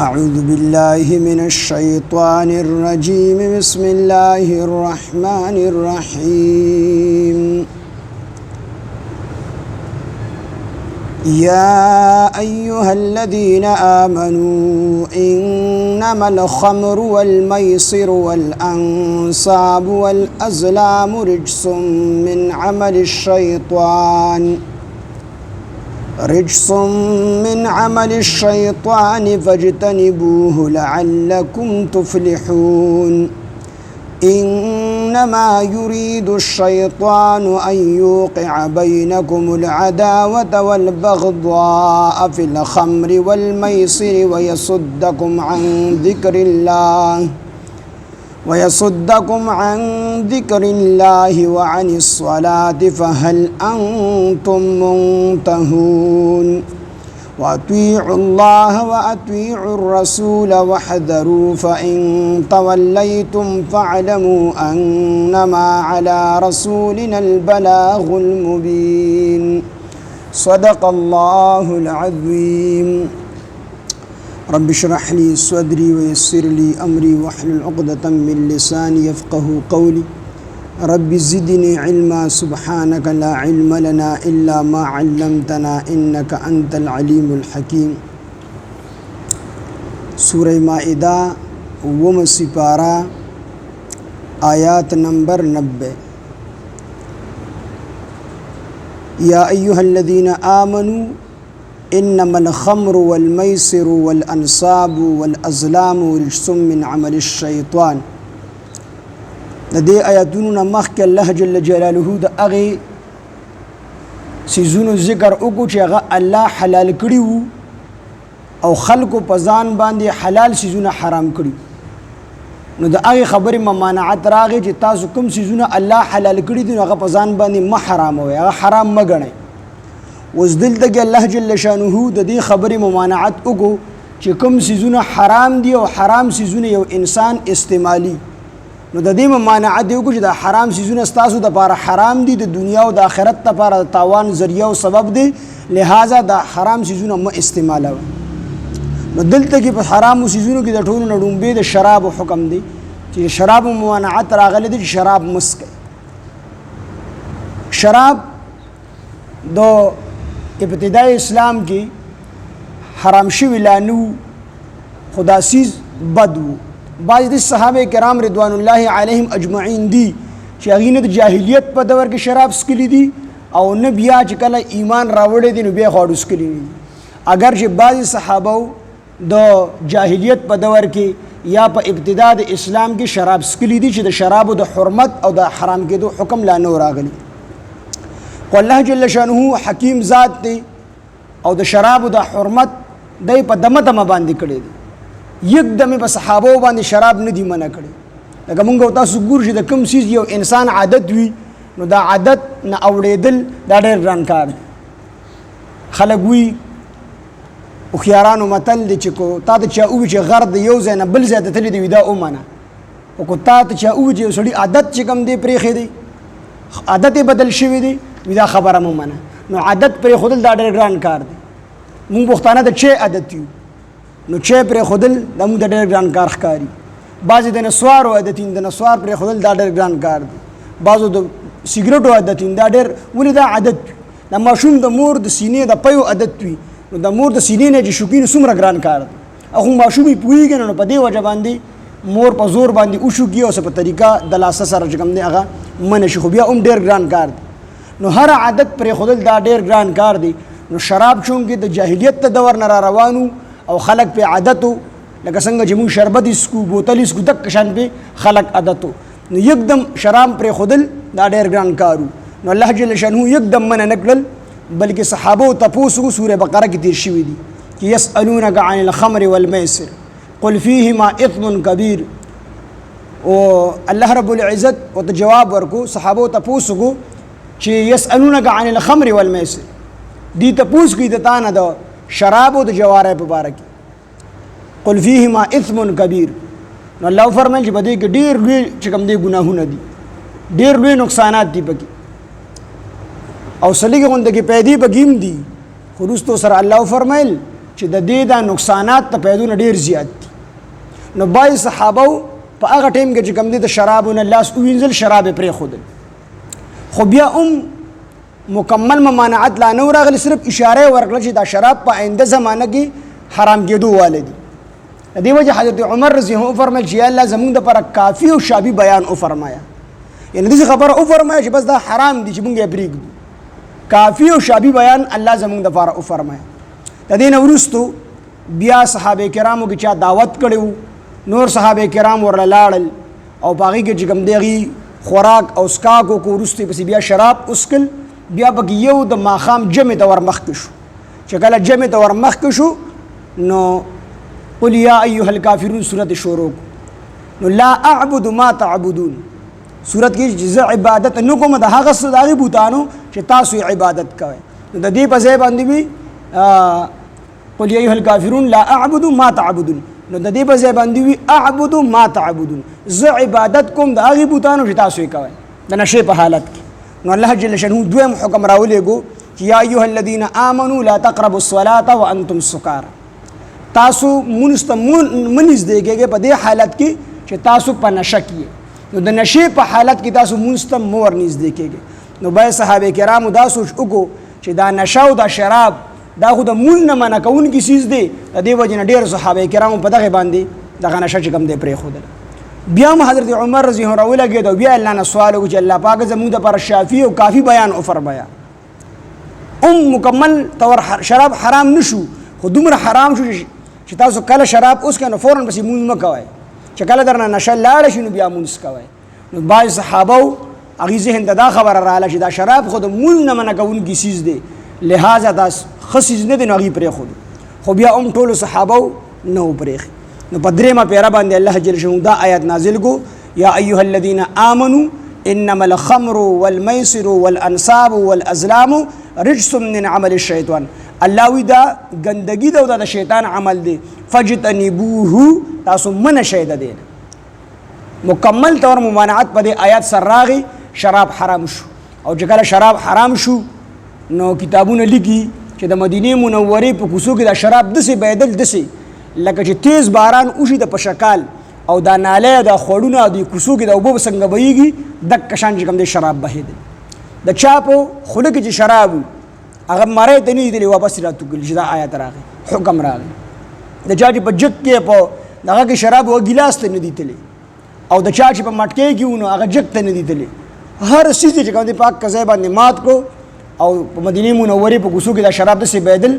أعوذ بالله من الشيطان الرجيم بسم الله الرحمن الرحيم يا أيها الذين آمنوا إنما الخمر والميسر والأنصاب والأزلام رجس من عمل الشيطان فاجتنبوه لعلكم تفلحون إنما يريد الشيطان أن يوقع بينكم العداوة والبغضاء في الخمر والميسر ويصدكم عن ذكر الله وعن الصلاة فهل أنتم منتهون وأطيعوا الله وأطيعوا الرسول واحذروا فإن توليتم فاعلموا أنما على رسولنا البلاغ المبين صدق الله العظيم رب اشرح لي صدري ويسر لي أمري واحلل عقدة من لساني يفقه قولي رب زدني علما سبحانك لا علم لنا إلا ما علمتنا إنك أنت العليم الحكيم سورة مائدہ سپارہ آیات نمبر 90 یا ایہا الذین آمنوا انما الخمر والمیسر والانصاب والازلام رجس من عمل الشیطان دې آیاتونو مخکې الله جل جلاله د هغې څیزونو ذکر وکړو چې هغه الله حلال کړي وو او خلکو په ځان باندې حلال څیزونه حرام کړي نو د هغې خبرې ممانعت راغی چې تاسو کوم څیزونه الله حلال کړي دي نو هغه په ځان باندې مه حراموئ هغه حرام مه ګڼئ اوس دلته کې الله جل شانه د دې خبرې ممانعت وکړو چې کوم څیزونه حرام دي او حرام څیزونه یو انسان استعمالي نو د دې ممانعت دی وکړو چې د حرام څیزونه ستاسو دپاره حرام دي د دنیا او د آخرت دپاره د تاوان ذریعه او سبب دی لہذا د حرام څیزونه مه استعمالوئ نو دلته کې په حرامو څیزونو کې د ټولو نه ډومبې د شرابو حکم دی چې شرابو ممانعت راغلی دی چې شراب مه څښئ شراب د ابتدای اسلام کې حرام شوی لا نه و خو دا څیز بد و بعض د صحابه کرام رضوان الله علیهم اجمعین دي چې هغوی نه د جاهلیت په دور کې شراب څښلي دي او نه بیا چې کله ایمان راوړی دی نو بیا خواړو څښلي دي اگر چې بعضې صحابو د جاهلیت په دور کې یا په ابتدا د اسلام کې شراب څښلي دي چې د شرابو د حرمت او د حرام کېدو حکم لا نه راغلی خو الله جل شانه حکیم ذات دی او د شرابو د حرمت دی په دمه دمه باندې کړی دی یک دمې په صحابو باندې شراب نه دی منع کړی لکه مونږ او تاسو ګورو چې د کوم څیز یو انسان عادت وي نو دا عادت نه اوړېدل دا ډېر ګران کار دی خلک وي هوښیارانو متل دی چې کو تا ته چا ووي چې غر د یو ځای نه بل ځای ته تللی دی وي دا ومنه او کو تا ته چا ووي چې یو سړي عادت چې کوم دی پرېښی دی عادت یې بدل شوی دی وي دا خبره مو منه نو عادت پرېښودل دا ډېر ګران کار دی مونږ پښتانه د چای عادت یو نو چای پرېښودل دا مونږ ته ډېر ګران کار ښکاري بعضې د نسوارو عادت یي د نسوار پرېښودل دا ډېر ګران کار دی بعضو د سګرټو عادت یي دا ډېر ولې دا عادت وي د ماشوم د مور د سینې د پیو عادت وي نو د مور د سینې نه چې شوکي نو څومره ګران کار دی او خو ماشوم یې پوهېږي نو په دې وجه باندې مور په زور باندې وشوکي او څه په طریقه د لاسه سره چې کوم دی هغه منع شي خو بیا هم ډېر ګران کار دی نو هر عادت پرېښودل دا ډېر ګران کار دی نو شراب چونکې د جاهلیت د دور نه را روانو او خلک پې عادتو لکه څنګه چې موږ شربت اسکو بوتل اسکو دک شان پې خلک عادتو نو یکدم شراب پرېښودل دا ډېر ګران کارو نو الله جل شانه یکدم منع نه کړل بلکې صحابو تپوس وکړو سورې بقره کې تېر شوي دي چې یسألونک عن الخمر والمیسر قل فیهما اثم کبیر او الله رب العزت ورته جواب ورکو صحابو تپوس وکړو چې یسألونک عن الخمر والمیسر دی تپوس کوي د تا نه د شراب او د جوارۍ په باره کې قل فیهما اثم کبیر نو الله فرمایي چې په دې کې ډېر لوی چې کوم دی ګناهونه دي ډېر لوی نقصانات دي پکې او سلیږي غونډه کې پیدا بګیم دي خو وروستو سره الله فرمایل چې د دې دا نقصانات ته پیدونه ډیر زیات دي. نو بعض صحابه په هغه ټیم کې چې کوم دي د شرابونه لاس وینځل شراب یې پرېښودل، خو بیا هم مکمل ممانعت لا نه راغلی، صرف اشاره ورکړه چې دا شراب په آینده زمانه کې حرام کېدو والے دي. د دې وجه حضرت عمر رضی الله عنه فرمایل چې الله زمونږ دپاره کافي او شافي بیان وفرمایا، یعنی داسې خبره وفرمایا چې بس دا حرام دي چې مونږ یې پرېږدو، کافي او شافي بیان الله زمونږ دپاره وفرمایا. د دې نه وروستو بیا صحابه کرامو کې چا دعوت کړی وو، نور صحابه کرام ورله لاړل او په هغې کې چې کوم دی هغې خوراک او څښاک وکړو، وروسته پسې بیا شراب وڅښل. بیا پکې یو د ماښام جمعې ته ورمخکې شو، چې کله جمعې ته ورمخکې شو نو قل یا ایها الکافرون صورت شروع نو لا اعبد ما تعبدون، صورت کې چې زه عبادت نه کوم د هغه څه د هغې بوتانو چې تاسو یې عبادت کوئ. نو د دې په ځای باندې وي قل یا ایها الکافرون لا اعبد ما تعبدون، نو د دې په ځای باندې وي اعبد ما تعبدون، زه عبادت کوم د هغې بوتانو چې تاسو یې کوئ د نشې په حالت کې. نو الله جل شانه دویم حکم راولېږو چې یا ایها الذین آمنوا لا تقربوا الصلاة وانتم سکارى، تاسو مونځ ته مه نږدې کېږئ په دې حالت کې چې تاسو په نشه کې. نو د نشې په حالت کې تاسو مونځ ته مه ور نږدې کېږئ. نو باید صحابه کرامو دا سوچ وکړو چې دا نشه او دا شراب دا خو د مونځ نه منع کوونکي څیز دی، د دې وجې نه ډېر صحابه کرامو په دغې باندې دغه نشه چې کوم دی پرېښودله. بیا هم حضرت عمر رضی الله عنه راولګېد او بیا الله نه سوال وکړو چې الله پاک زموږ دپاره شافي او کافي بیان وفرمایا. مکمل طور شراب حرام نشو، خو دومره حرام شو چې تاسو کله شراب اوسکئ نو فوراً پسې مونځ مه کوئ، چې کله درنه نشه لاړه شي نو بیا مونځ کوئ. نو بعض صحابو هغې ذهن ته دا خبره راغله چې دا شراب خو د مونځ نه منع کوونکي څیز دی، لہذا دا ښه څیز نه دی نو هغې پرېښودو، خو بیا هم ټولو صحابو نه و پرېښي. نو په درېیمه پیره باندې الله جل شانه دا آیات نازل کو یا ایها الذین آمنوا انما الخمر والمیسر والانصاب والازلام رجس من عمل الشیطان، الله وی دا ګندګي دا د شیطان عمل دی، فجتنبوه تاسو منع شئ د دې. مکمل طور ممانعت په دې آیات سره راغی، شراب حرام شو. او چې کله شراب حرام شو نو کتابونه لیکي چې د مدینې منورې په کوڅو کې دا شراب داسې بهېدل، داسې لکه چې تیز باران وشي د په شکال، او دا نالی دا خوړونه د کوڅو کې د اوبو څنګه بهیږي دقه شان چې کوم دی شراب بهېدل. د چا په خوله کې چې شراب و هغه مری ته نه لیدلی واپس راتوږل چې دا آیات راغی، حکم راغی. د چا چې په جګ کې په دغه کې شراب و ګیلاس ته نه دی تللی، او د چا چې په مټکۍ کې و نو هغه جګ ته نه دی تللی. هر څیز چې کوم دی پاک ځای باندې مات کړو، او په مدینې منورې په کوڅو کې دا شراب داسې بهېدل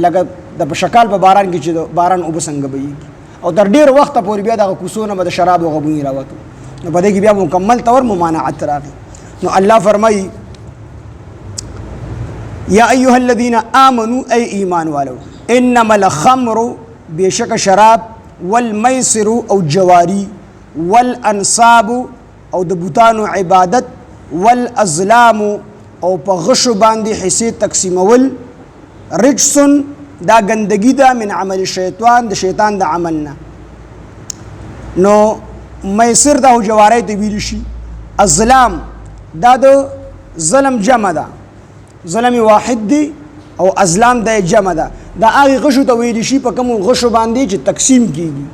لکه د په شکال په باران کې چې د باران اوبه څنګه بهیږي، او تر ډېر وخته پورې بیا دغه کوڅو نه به د شرابو هغه بوی راوتو. نو په دې کې بیا مکمل طور ممانعت راغی. نو الله فرمایي یا ایها الذین آمنوا ای ایمان والو، انما الخمر بېشکه شراب، والمیسر او جواری، والانصاب او د بوتانو عبادت، والازلام او په غشو باندې حصې تقسیمول، رجسن دا ګندګي ده من عمل شیطان د شیطان د عمل نه. نو میسر دا جواری ته ویل شي، ازلام دا د ظلم جمع ده، ظلم واحد دی او ازلام دا جمع ده. دا هغې غشو ته ویل شي په کومو غشو باندې چې تقسیم کیږي.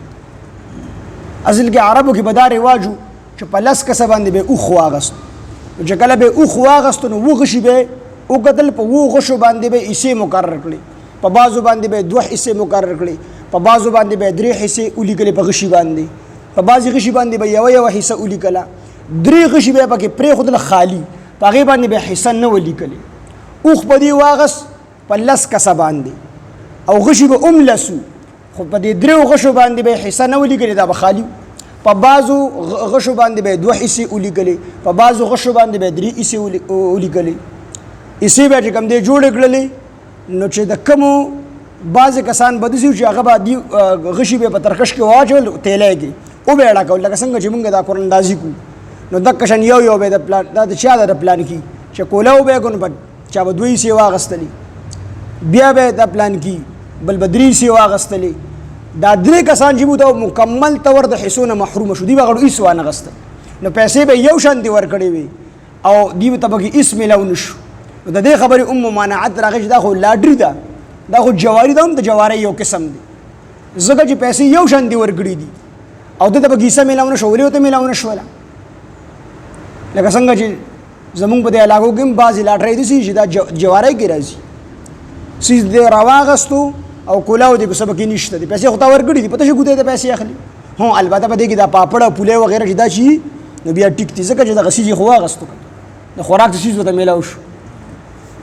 اصل کې عربو کې به دا رواج و چې په لس کسه باندې به اوښ واغست، چې کله به اوښ واغستو نو اووه غشي به وکتل، په اووه غشو باندې به حصې مقرر کړي، په بعضو باندې به دوه حصې مقرر کړي، په بعضو باندې به درې حصې ولیکلې په غشي باندې، په بعضې غشي باندې به یوه حصه ولیکله، درې غشي به پکې پرېښودله خالي، په هغې باندې به حصه نه ولیکلې. اوښ په دې واغست په لس کسه باندې، او غشي به هم لسو، خو په دې درېو غشو باندې به حصه نه ولیکلې، دا به خالي. په بعضو غشو باندې به دوه حصې ولیکلې، په بعضو غشو باندې به درې حصې ولیکلې. حصې به چې کوم دی جوړې کړلې، نو چې د کومو بعضې کسان به داسې چې هغه به دي غشي به په ترکش کې واچول تیلی کې او به یې ډکول، لکه څنګه چې مونږ دا قراندازي کوو. نو دقه شان یو به د پلان دا د چا د پلان کې چې کوله وبه کو نو چا به دوی سی واغستلی، بیا به د پلان کې بل بدري سی واغستلی. دا درې کسان چې بوته مکمل طور د حصونه محروم شو، دی به غړو هیڅ وانه غستل، نو پیسې به یو شان دی ورکړې وي او دی به ته پکې هیڅ میلاو نشو. نو د دې خبرې ممانعت راغی چې دا خو لاډري ده، دا خو جواری دا هم د جواری یو قسم دی ځکه چې پیسې یو شان دی ورکړي دي او دته به کیسه میلاونه شو ولې ته میلاونه شوله لکه څنګه چې زمونږ په دې علاقو کې هم بعضې لاټرۍ دي چې دا جواری کې راځي سیز دې راواغستو او کولاو دې په سبا کې نشته دي پیسې خو تا ورکړي دي پته شي ګوتې ته پیسې اخلي هو البته په دې کې دا پاپړ او پولې وغیره چې دا شي نو بیا ټیک دي ځکه چې دغه سیز یې خو واغستو د خوراک د سیز ورته میلاو شو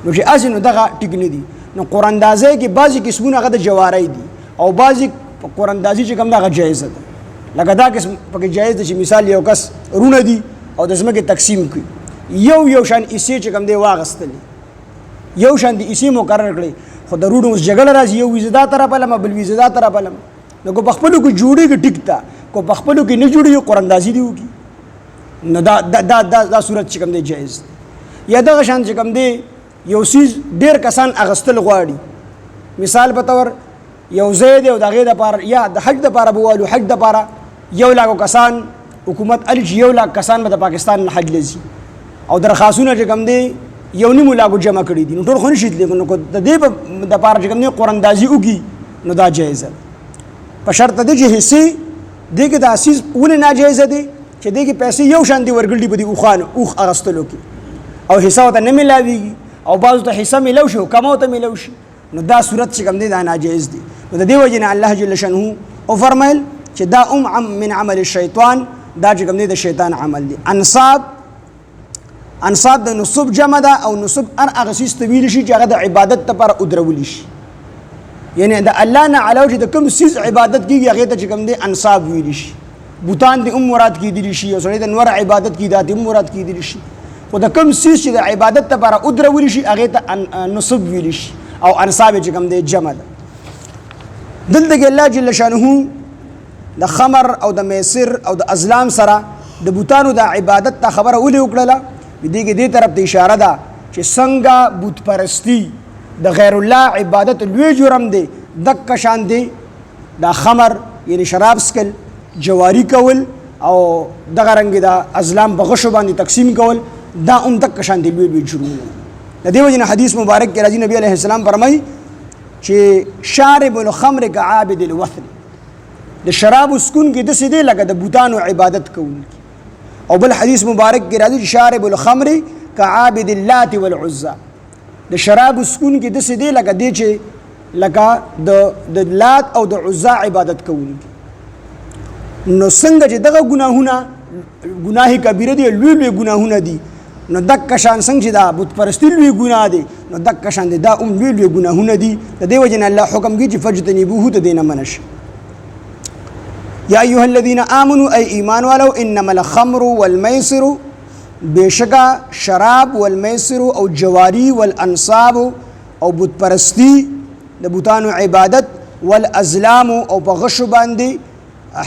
نو چې هسې نو دغه ټیک نه دي نو قراندازۍ کې بعضې قسمونه هغه د جواری دي او بعضې قراندازي چې کوم دا هغه جایزه ده لکه دا قسم پکې جایز ده چې مثال یو کس رونه دي او د ځمکې تقسیم کړي یو شان حصې چې کوم دی واغستلې یو شان د حصې مقرر کړي خو د روډ اوس جګړه راځي یو ویزه دا طرفه لمه بل ویزه دا طرفه لمه نو که په خپلو کې جوړېږي ټیک ده که په خپلو کې نه جوړېږي قراندازي دې وکړي نو دا صورت چې کوم دی جایز دی یا دغه شان چې کوم دی یو څیز ډېر کسان اخیستل غواړي مثال په طور یو ځای دی او د هغې دپاره یا د حج دپاره به والو حج دپاره 1,00,000 کسان حکومت الي چې 1,00,000 کسان به د پاکستان نه حج لځي او درخواستونه چې کوم دی 1,500,000 جمع کړي دي نو ټول خو نشي تللی نو د دې دپاره چې کوم دی قراندازي وکړي نو دا جایزه ده په شرط دی چې حصې دې کې دا څیز ولې ناجایزه دی چې دې کې پیسې یو شان دي ورګړي په دې اوښ اخیستلو کې او حصه ورته نه میلاویږي او بعضو ته حصه میلو شي او کمو ته میلو شي نو دا صورت چې کوم دی دا ناجایز دی نو د دې وجې نه الله جل شانه وفرمایل چې دا من عمل الشیطان دا چې کوم دی د شیطان عمل دی انصاب د نصب جمع ده او نصب هغه څیز ته ویلی شي چې هغه د عبادت لپاره ودرولی شي یعنی د الله نه علاوه چې د کوم څیز عبادت کېږي هغې ته چې کوم دی انصاب ویلی شي بوتان دې هم مراد کېدلی شي او سړی د نور عبادت کېږي دا دې هم مراد کېدلی شي خو د کوم څیز چې د عبادت لپاره ودرولی شي هغې ته نصب ویلی شي او انصاب چې کوم دی جمع ده دلته کې الله جل شانه د خمر او د میسر او د ازلام سره د بوتانو د عبادت ته خبره ولې وکړله دې کې دې طرف ته اشاره ده چې څنګه بت پرستی د غیر الله عبادت لوی جرم دی دک شان دی دا خمر یعنی شراب سکل جواری کول او دغه رنګ د ازلام په غشو باندې تقسیم کول دا هم دک شان دی لوی جرمونه د دې وجه حدیث مبارک کې راځي نبی علیه السلام فرمایي چې شارب الخمر كعابد الوثن د شراب سکون کې داسې دی لکه د بوتانو عبادت کوونکی او بل حدیث مبارک کې راځي چې شارب الخمر كعابد اللات والعزى د شراب سکون کې داسې دی لکه دی چې لکه د لات او د عزا عبادت کوونکی نو څنګه چې دغه ګناه کبیره دی لوی ګناهونه دي نو دک شان څنګه چې دا بت پرستی لوی ګناه دی نو دک شان دی دا لوی ګناهونه دي د دې وجه نه الله حکم کوي چې فجتنبوه ته دینه منش یا ایها الذین آمنوا ای ایمان والو انما الخمر والمیسر بشکا شراب والمیسر او جواری والانصاب او بت پرستی د بوتانو عبادت والازلام او په غشو باندې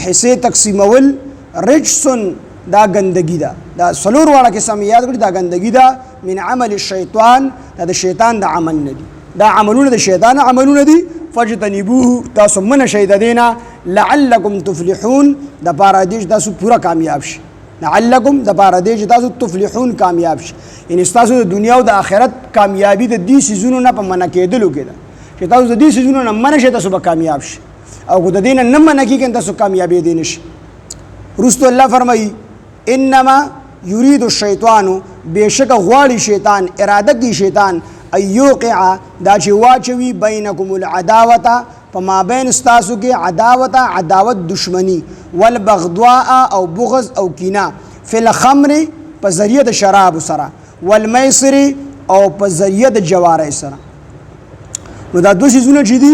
حصے تقسیمول رجسن دا گندگی دا سلور والا قسم یاد کړئ دا گندگی دا من عمل الشیطان دا شیطان دا عمل ندی دا عملونه د شیطان عملونه دي فجتنبوه تاسو من شي د دینا لعلکم تفلحون د پارادیش تاسو پورا کامیاب شي لعلکم د پارادیش تاسو تفلحون کامیاب شي یعنی تاسو د دنیا او د آخرت کامیابی د دې سيزونو نه په من کېدلو کې ده چې تاسو د دې سيزونو نه من شي تاسو به کامیاب شي او د دین نه من کېږي تاسو کامیابی دي نشي رسول الله فرمایي انما یرید الشیطان بشک غواړي شیطان اراده کوي شیطان ایوقع دا چې واچوي بینکم العداوه په مابین ستاسو کې عداوت دشمنی والبغضاء او بغض او کینه فی الخمر په ذریعه د شراب سره والمیسر او په ذریعه د جواری سره نو دا دوه شیزونه چې دي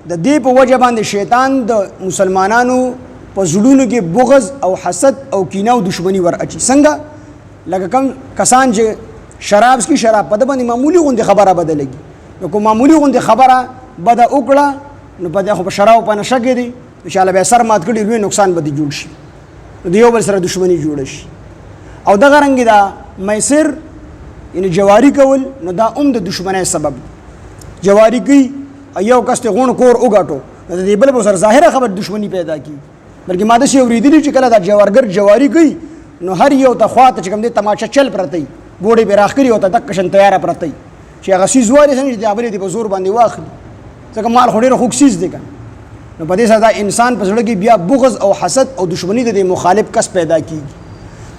د دې په وجه باندې شیطان د مسلمانانو په زړونو کې بغض او حسد او کینه او دشمنی ور اچي څنګه لکه کم کسان چې شراب سکي شراب په د باندې معمولی غوندې خبره بدلږي نو کوم معمولی غوندې خبره بده وکړه نو په دې خو په شراب په نشه کې دي ان شاء الله به سر مات کړي لوی نقصان به دي جوړ شي نو د یو بل سره دشمنی جوړ شي او دغه رنګ دا میسر یعنی جواری کول نو دا د دشمنی سبب جواری کوي یو کس ته غون کور وګاټو د دې بل په سر ظاهره خبر دشمنی پیدا کی بلکې ماده شی اوریدلی چې کله دا جوارګر جواری کوي نو هر یو ته خواته چې کوم دې تماچا چل پرتی بوډي به راخري او ته دک شن تیار پرتی چې هغه شی زواري څنګه چې د ابل دې په زور باندې واخلي ځکه مال خو ډېر خوږ څیز دی که نو په دې سره دا انسان په زړه کې بیا بغض او حسد او دشمني د مخالف کس پیدا کیږي.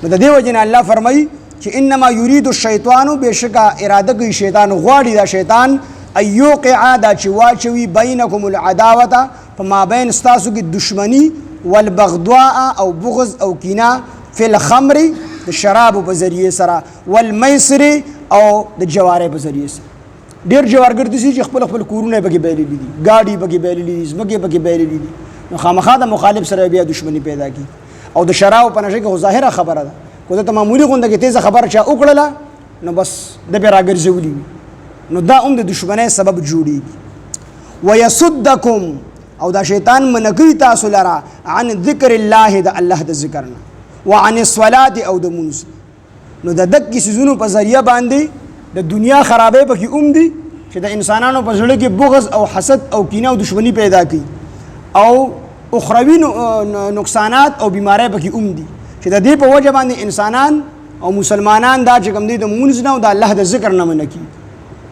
نو د دې وجې نه الله فرمایي چې انما یرید الشیطان بېشکه اراده کوي شیطان غواړي دا شیطان ایوقع دا چې واچوي بینکم العداوه په مابین ستاسو کې دشمني والبغضاء او بغض او کینه فی الخمر د شرابو په ذریعې سره والمیسر او د جوارې په ذریعې سره. ډېر جوارګر دي چې خپل خپل کورونه پکې بایللي دي، ګاډي پکې بایللي دي، ځمکې پکې بایللي دي، نو خامخا د مخالف سره بیا دشمني پیدا کی. او د شرابو په نشه کې ظاهره خبره ده، کو ته معمولی غونډه کې تیزه خبره چا وکړله نو بس د بیا راګرځولي، نو دا هم د دشمنۍ سبب جوړیږي. ويصدکم او دا شیطان منګي تاسو لرا عن ذکر الله د الله د ذکر نه، وعن الصلاه او د منځ. نو د دک سيزونو په ذریعہ باندې د دنیا خرابې پکې دي چې د انسانانو په زړه کې بغض او حسد او کینه او دشمنی پیدا کوي، او اخروی نقصانات او بیماری پکې دي چې د دې په وجه باندې انسانان او مسلمانان دا چې کوم دي د مونږ نه او د الله د ذکر نه منکي.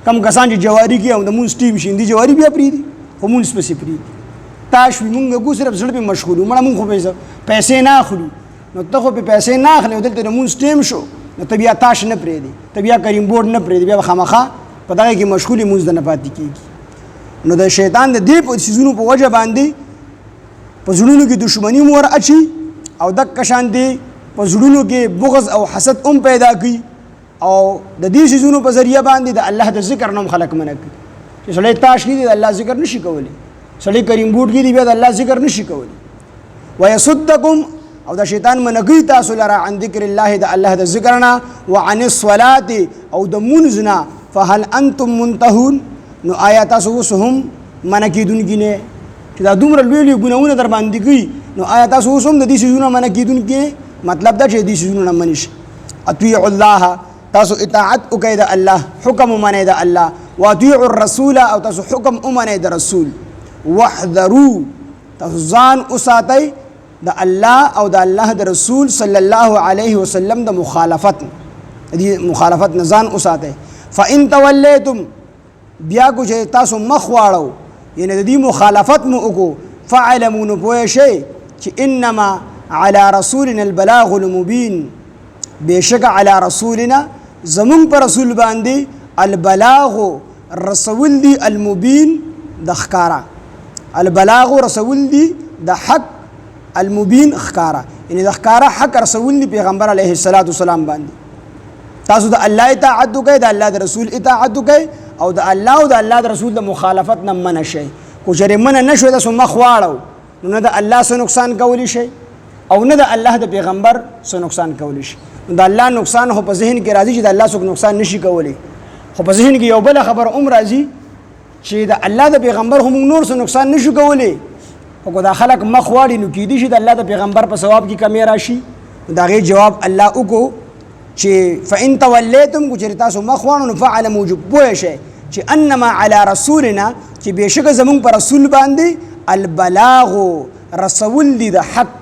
کم کسان چې جواری کې او د مونږ ټیم شیندي جواری بیا پریدي خو مونږ سپسې پریدي تاش مونږ کو صرف زړه په مشغول مړه مونږ خو پیسې نه اخلو، نو ته خو په پیسې نه اخلې دلته د مونږ ټیم شو نو ته بیا تاش نه پریدي، ته بیا کریم بورډ نه پریدي، بیا خامخا په دغه کې مشغولې مونږ نه پاتې کېږي. نو د شیطان د دې په سيزونو په وجه باندې په زړونو کې دشمنی مور اچي او د کشان دی په زړونو کې بغض او حسد پیدا کوي، او د دې سيزونو په ذریعہ باندې د الله د ذکر نوم خلق منع کوي. چې سړی تاش کې دی د الله ذکر نشي کولی، سړی کریم بورډ کې دی بیا د الله ذکر نشي کولی. ويصدکم او دا شیطان منګي تاسو لرا عن ذکر الله د الله د ذکرنا، وعن الصلاه او د منځنا، فهل انتم منتهون نو آیا تاسو وسهم منکیدونکي نه چې دا دومره لوی ګناونه در باندې کوي، نو آیا تاسو وسهم د دې سيزونو منکیدونکي؟ مطلب دا چې دې سيزونو نه منش. اطیع الله تاسو اطاعت وکړئ د الله، حکم ومنئ د الله، واطیع الرسول او تاسو حکم ومنئ د رسول، واحذروا تاسو ځان وساتئ د الله او د الله د رسول صلی الله علیه وسلم د مخالفت نه ځان وساتئ. فإن تولیتم بیا کو چې تاسو مخ واړو یعنی د دې مخالفت مو وکړو، فاعلموا نو پوه شئ چې انما على رسولنا البلاغ المبین، بېشکه علی رسولنا زمون پر رسول باندې البلاغ رسول دی المبین د ښکارا، البلاغ رسول دی د حق المبین ښکارا، یعنی د ښکارا حق رسول دی پیغمبر علیه الصلاۃ والسلام باندې. تاسو د الله اطاعت وکړئ، د الله د رسول اطاعت وکړئ، او د الله او د الله د رسول د مخالفت نه منع شئ. کو چېرې منع نه شوی تاسو مخ واړو نو نه د الله څه نقصان کولی شئ او نه د الله د پیغمبر څه نقصان کولی شي. د الله نقصان خو په ذهن کې راځي چې د الله څوک نقصان نشي کولی، خو په ذهن کې یو بل خبر راځي چې د الله د پیغمبر هم نور څه نقصان نشي کولی. خو دا خلک مخ واړي نو کېدی شي د الله د پیغمبر په ثواب کې کمی راشي. د هغې جواب الله وکړو چې فإن تولیتم کو چېرې تاسو مخ واړو نو فاعلموا پوه شئ چې انما علی رسولنا چې بېشکه زمونږ په رسول باندې البلاغ رسول دی د حق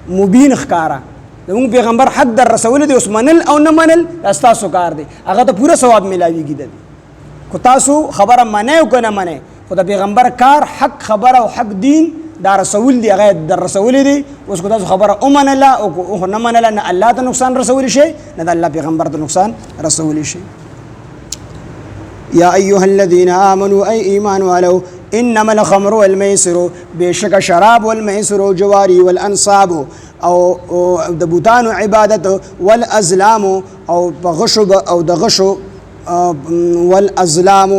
مبین ښکارا، زمونږ پیغمبر حق در رسول دی، اوس منل او نه منل دا ستاسو کار دی، هغه ته پوره ثواب میلاویږي. کو تاسو خبره منئ او که نه منئ، خو د پیغمبر کار حق خبره او حق دین دا رسول دی، هغه در رسول دی. اوس کو تاسو خبره ومنله او نه منله، نه الله ته نقصان رسولی شي نه د الله پیغمبر ته نقصان رسولی شي. یا ایها الذین آمنوا ای ایمان والو، انما الخمر والمیسر بېشکه شراب والمیسر جواری والانصاب او د بوتانو عبادت والازلام او په غشو او د غشو والازلام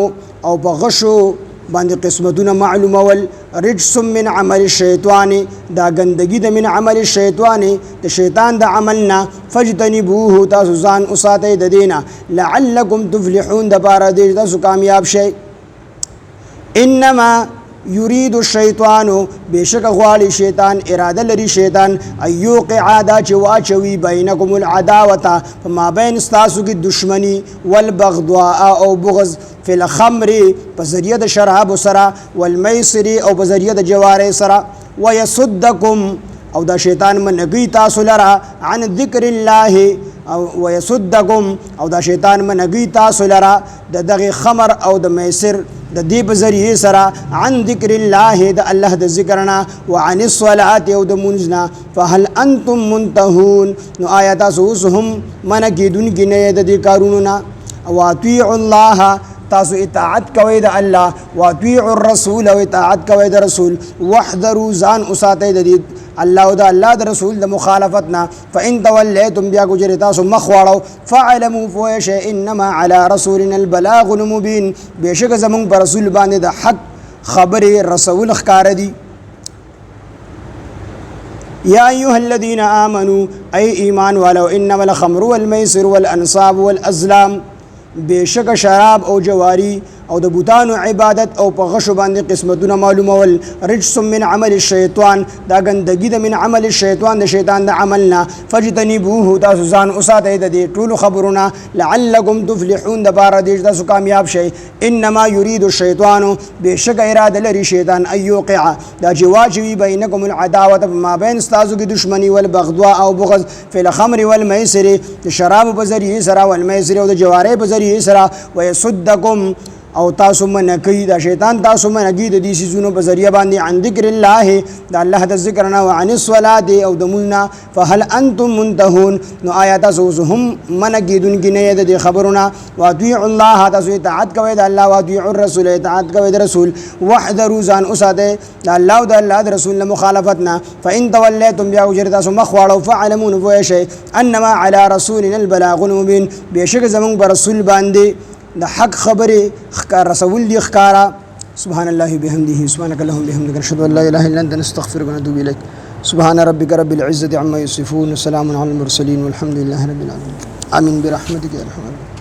او په غشو باندې قسمتونه معلومول، رجس من عمل الشیطان دا ګندګي د من عمل الشیطان د شیطان د عملنا، فاجتنبوه تاسو ځان وساتئ د دینه، لعلکم تفلحون د پاره دې تاسو کامیاب شئ. انما یرید الشیطان بېشکه غواړي شیطان، اراده لري شیطان، ایوقع دا چې واچوي بینکم العداوه په مابین ستاسو کې دشمني، والبغضاء او بغض، فی الخمر په ذریعه د شراب سره، والمیسر او په ذریعه د جوارې سره، ویصدکم او دا شیطان منګي تاسو لرا عن ذکر الله، او ويصدکم او دا شیطان منګي تاسو لرا د دغه خمر او د میسر د دې په ذریعه سره عن ذکر الله د الله د ذکرنا وعن الصلاه او د منځنا فهل انتم منتهون نو آیات هم من کیدون کې نه د دې کارونو نه واطيع الله تاسو اطاعت کوئ د الله واطيع الرسول او اطاعت کوئ د رسول واحذروا ځان اوساتئ د دې الله او د الله د رسول د مخالفتنا فان توليتم بیا کو جری تاسو مخ واړو فعلموا فوش انما على رسولنا البلاغ المبين بشک زمون پر رسول باندې د حق خبره رسول ښکار دي يا أيها الذين آمنوا أي إيمان ولو إنما الخمر والميسر والأنصاب والأزلام بشک شراب او جواری او د بوتانو عبادت او په غشو باندې قسمتونه معلومول رجس من عمل الشیطان دا ګندګي د من عمل الشیطان د شیطان د عملنا فجتنبوه تاسو ځان اوساتئ د دې ټولو خبرونه لعلکم تفلحون د بار دې تاسو کامیاب شئ انما يريد الشیطان بشک اراده لري شیطان ايوقع دا جواجوي بینکم العداوه ما بین تاسو کې دشمنی والبغضاء او بغض فی الخمر والمیسر شراب په ذریعه سره والمیسر او د جواری په ذریعه سره ويصدکم او تاسو منکی دا شیطان تاسو منکی د دې سيزونو په ذریعہ باندې عن ذکر الله د الله د ذکرنا وعن الصلاه او د ملنا فهل انتم منتهون نو آیات هم منکی دن کې نه د خبرونه واطيع الله تاسو اطاعت کوئ د الله واطيع الرسول اطاعت کوئ د رسول واحذروا ځان اوساته د الله او د الله د رسول مخالفتنا فان توليتم بیا وجر تاسو مخ واړو فعلمون فوشي انما على رسولنا البلاغ المبين بشک زمون پر رسول باندې د حق خبره ښکار رسول دی ښکارا سبحان الله بحمده سبحانك اللهم بحمدك نشهد ان لا اله الا انت نستغفرك ونتوب اليك سبحان ربك رب العزه عما يصفون وسلام على المرسلين والحمد لله رب العالمين امين برحمتك يا ارحم الراحمين